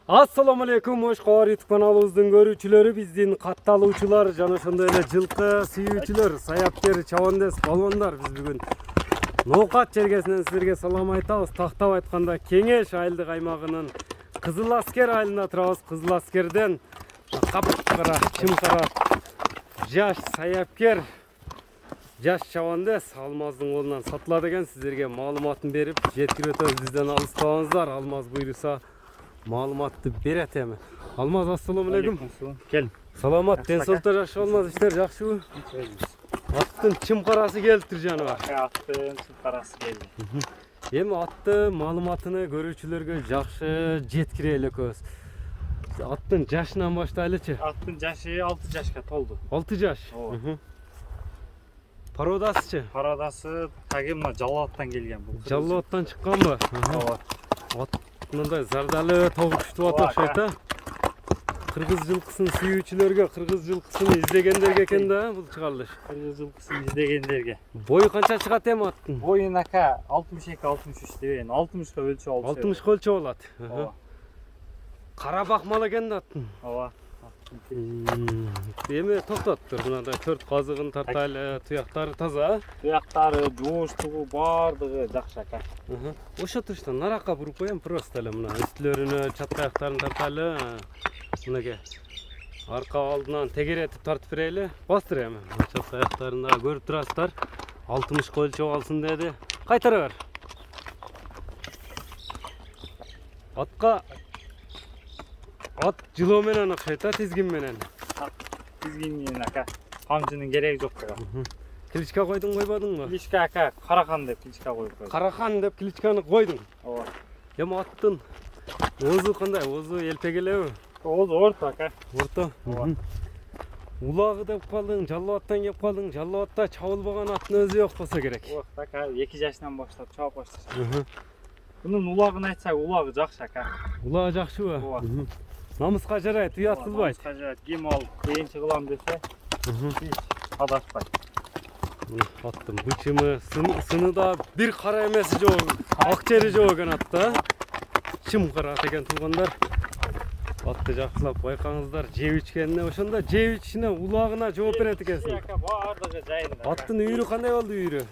Assalamu alaikum, hoş geldiniz kanalımızın görücüleri, bizden kattaluvçular, jana ошондой эле жылкы сүйүүчүлөр, саяпкер, чабандес, балбандар. Biz bugün Ноокат чергесинен силерге салам айтабыз. Тактап айтканда Кеңеш айылдык аймагынын Кызыл Аскер айылында турабыз. Кызыл Аскерден капкара, чымкара жаш саяпкер, жаш чабандес Алмаздын колунан сатылат экен. Сиздерге маалыматын берип жеткирип өтөбүз. Бизден алыспаңыздар. Алмаз буйруса маалыматты берет эми. Алмаз, ассаламу алейкум. Кел. Саламат, денсаулыкта жакшы болмаз, иштер жакшыбы? Аттын чымкарасы келиптир жаныбар. Аттын чымкарасы келди. Эми атты маалыматыны көрүүчүлөргө жакшы жеткирели экөөбүз. Аттын жашынан баштайлычы. Аттын жашы 6 жашка толду. 6 жаш. Пародасычы? Пародасы тагымна Жалалаттан келген бул. Жалалаттан чыкканбы? Ат мындай зардалы тогуштуу ат окшойт да. Кыргыз жылкысын сүйүүчүлөргө, кыргыз жылкысын издегендерге экен да бул чыгарылыш. Кыргыз жылкысын издегендерге. Бою канча чыгат эми аттын? Боюн ака 62-63 деген 60ка өлчөп алып. 60ка өлчөп алат. Карабак мал экен да аттын. Ооба. Эми токтоттур, мындай 4 казыгын тартайлы, туяктары таза. Туяктары, жооштугу бардыгы жакшы ака. Ошо туруштан наракка буруп коем просто эле мына үстүлөрүнө чат аяктарын тартайлы. Мынеге арка алдынан тегеретип тартып берели. Бастыр эми. Чат аяктарын да көрүп турасыздар. 60ка өлчөп алсын деди. Кайтара бер. Атка ат жылоо менен окшойт да, тизгин менен. Тизгин менен ака. Камчынын кереги жок ага. Кличка койдуң койбодуңбу? Кличка ака Карахан деп кличка коюп койдум. Карахан деп кличканы койдуң. Ооба. Эми аттын оозу кандай? Оозу элпегелеби? Оозу орто ака. Орто. Улагы деп калдың, Жалалаттан кеп калдың. Жалалатта чабылбаган аттын өзү жок болсо керек. Ок ака 2 жашынан баштап чабып башташат. Бунун улагын айтсак, улагы жакшы ака. Улагы жакшыбы? Ооба. Намыска жарайт, уят кылбайт. Намыска жарайт. Ким ал кийинчи кылам десе, hiç адашпайт. Аттын бычымы, сыны да бир кара эмеси жок, ак жери жок экен атта. Чымкара деген туугандар. Атты жакшылап байкаңыздар, жеп ичкенине ошондо жеп ичине улагына жооп берет экенсиң. Ака бардыгы жайында. Аттын үйрү кандай болду үйрү?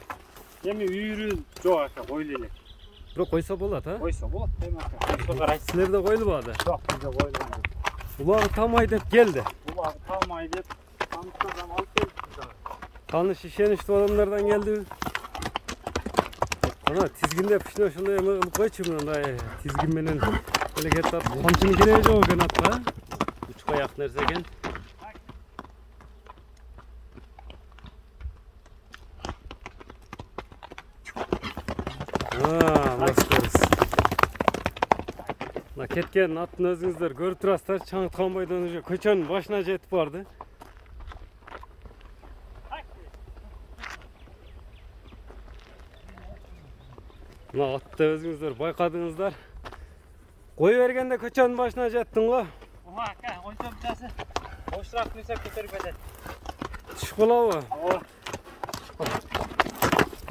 Эми үйрү жок ака, койлу элек. Бирок койсо болот, а? Койсо болот эми ака. Ошо карайт. Силерде койлубады? Жок, бизде койлгон. Улагы тамай деп келди. Улагы талмай деп, таныштардан алып келип. Таныш ишеничтүү адамдардан келди. Ана тизгиндеп ишине ошондой эме кылып койчу, мындай тизгин менен эле кетип атат. Камчынын кереги жок экен атка. Үч аяк нерсе экен. Мына кеткен аттын өзүңүздөр көрүп турасыздар. Чаңыткан бойдон уже көчөнүн башына жетип барды. Мына атты өзүңүздөр байкадыңыздар. Кое бергенде көчөнүн башына жеттиң го. Ооба ака, ойсо бутасы. Бошураак нерсе көтөрүп кетет. Түшүп калабы? Ооба.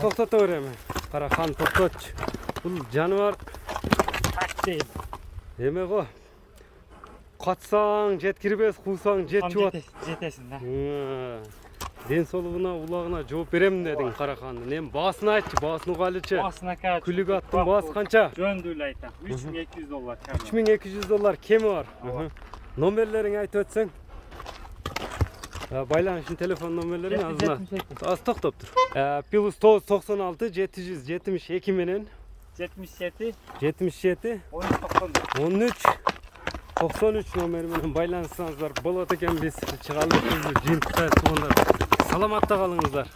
Токтото бер эми. Карахан токтотчу. Бул жаныбар Такси. эме го. Катсаң жеткирбес, куусаң жетчүп ат. Жетесиң да. Ден соолугуна, улагына жооп берем дедиң Карахандын. Эми баасын айтчы, баасын угалычы. Баасын ака. Күлүк аттын баасы канча? Жөндүү эле айтам. $3200 кем. $3200 кеми бар. Номерлериңи айтып өтсөң. Байланышын телефон номерлерин аз токтоп тур. +996 772 менен 77 13 93 номери менен байланышсаңыздар болот экен. Биз чыгалып жыйынтыкта тургундар. Саламатта калыңыздар.